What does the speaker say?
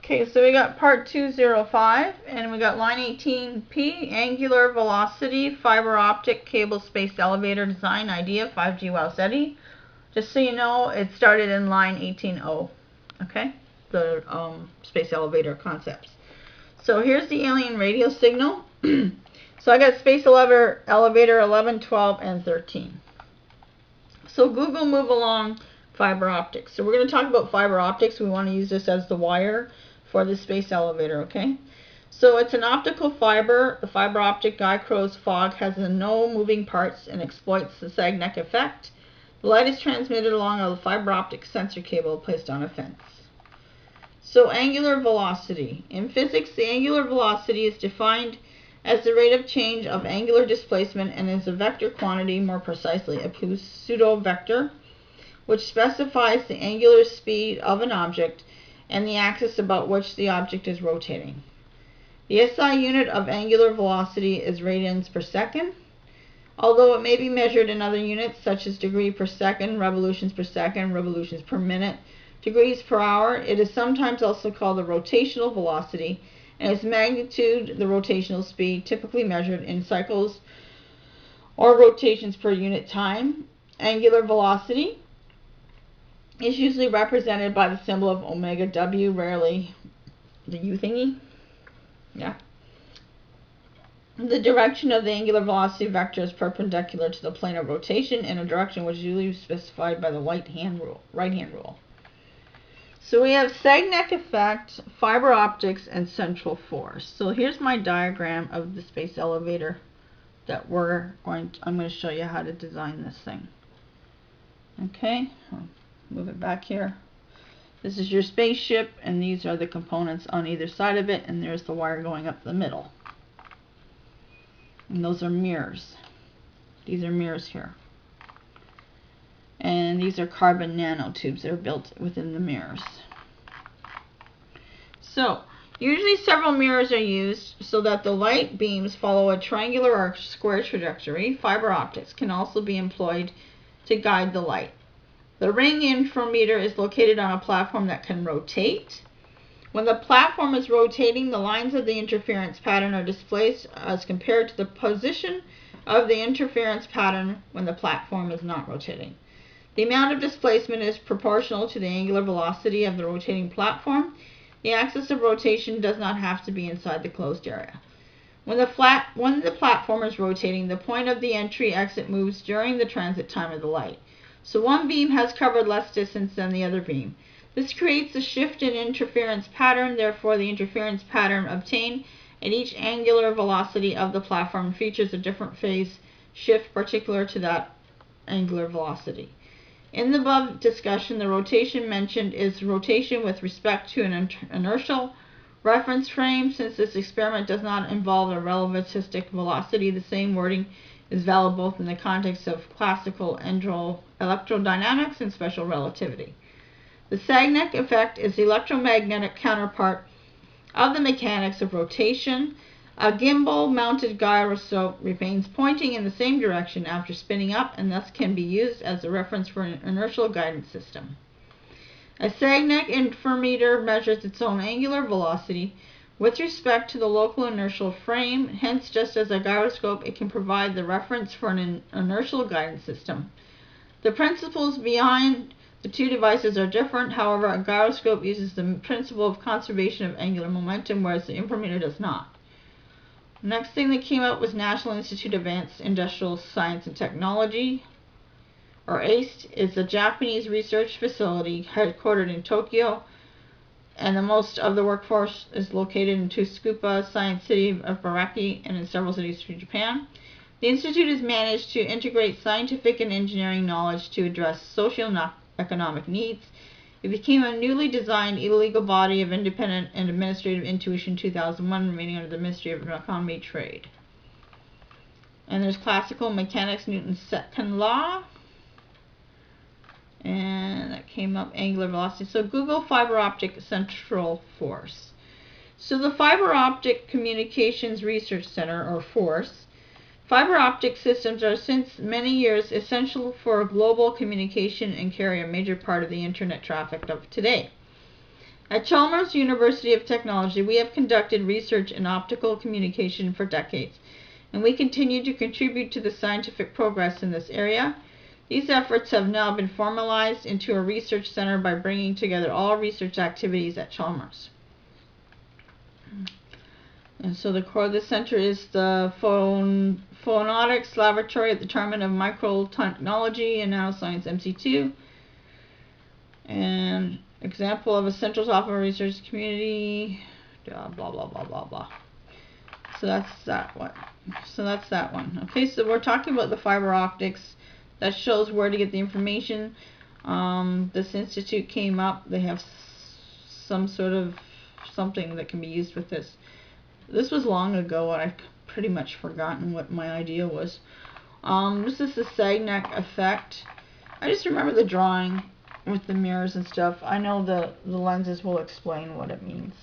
Okay, so we got part 205, and we got line 18P, angular velocity, fiber optic cable space elevator design idea, 5G Wow Seti. Just so you know, it started in line 18O, okay, the space elevator concepts. So here's the alien radio signal. So I got space elevator 11, 12, and 13. So Google move along fiber optics. So we're going to talk about fiber optics. We want to use this as the wire for the space elevator, okay? So it's an optical fiber. The fiber optic guy crow's fog has no moving parts and exploits the Sagnac effect. The light is transmitted along a fiber optic sensor cable placed on a fence. So angular velocity. In physics, the angular velocity is defined as the rate of change of angular displacement and is a vector quantity, more precisely a pseudo-vector, which specifies the angular speed of an object and the axis about which the object is rotating. The SI unit of angular velocity is radians per second. Although it may be measured in other units such as degree per second, revolutions per minute, degrees per hour, it is sometimes also called the rotational velocity, and its magnitude, the rotational speed, typically measured in cycles or rotations per unit time. Angular velocity is usually represented by the symbol of omega W, rarely the U thingy. Yeah. The direction of the angular velocity vector is perpendicular to the plane of rotation in a direction which is usually specified by the right hand rule. So we have Sagnac effect, fiber optics, and central force. So here's my diagram of the space elevator that I'm going to show you how to design this thing. Okay, I'll move it back here. This is your spaceship, and these are the components on either side of it, and there's the wire going up the middle. And those are mirrors. These are mirrors here. And these are carbon nanotubes that are built within the mirrors. So, usually several mirrors are used so that the light beams follow a triangular or square trajectory. Fiber optics can also be employed to guide the light. The ring invermeter is located on a platform that can rotate. When the platform is rotating, the lines of the interference pattern are displaced as compared to the position of the interference pattern when the platform is not rotating. The amount of displacement is proportional to the angular velocity of the rotating platform. The axis of rotation does not have to be inside the closed area. When the platform is rotating, the point of the entry-exit moves during the transit time of the light. So one beam has covered less distance than the other beam. This creates a shift in interference pattern. Therefore, the interference pattern obtained at each angular velocity of the platform features a different phase shift particular to that angular velocity. In the above discussion, the rotation mentioned is rotation with respect to an inertial reference frame. Since this experiment does not involve a relativistic velocity, the same wording is valid both in the context of classical electrodynamics and special relativity. The Sagnac effect is the electromagnetic counterpart of the mechanics of rotation. A gimbal-mounted gyroscope remains pointing in the same direction after spinning up and thus can be used as a reference for an inertial guidance system. A Sagnac invermeter measures its own angular velocity with respect to the local inertial frame. Hence, just as a gyroscope, it can provide the reference for an inertial guidance system. The principles behind the two devices are different. However, a gyroscope uses the principle of conservation of angular momentum, whereas the invermeter does not. Next thing that came out was National Institute of Advanced Industrial Science and Technology, or ACE, is a Japanese research facility headquartered in Tokyo, and the most of the workforce is located in Tsukuba, Science City of Ibaraki, and in several cities in Japan. The institute has managed to integrate scientific and engineering knowledge to address socio-economic needs. It became a newly designed illegal body of independent and administrative intuition in 2001, remaining under the Ministry of Economy and Trade. And there's classical mechanics, Newton's second law. And that came up, angular velocity. So Google fiber optic central force. So the Fiber Optic Communications Research Center, or FORCE, fiber optic systems are since many years essential for global communication and carry a major part of the internet traffic of today. At Chalmers University of Technology, we have conducted research in optical communication for decades, and we continue to contribute to the scientific progress in this area. These efforts have now been formalized into a research center by bringing together all research activities at Chalmers. And so the core of the center is the Phonetics Laboratory at the Department of Microtechnology and Nanoscience MC2. And example of a central software research community, blah blah blah blah blah. So that's that one. Okay, so we're talking about the fiber optics. That shows where to get the information. This institute came up. They have some sort of something that can be used with this. This was long ago, and I've pretty much forgotten what my idea was. This is the Sagnac effect. I just remember the drawing with the mirrors and stuff. I know the lenses will explain what it means.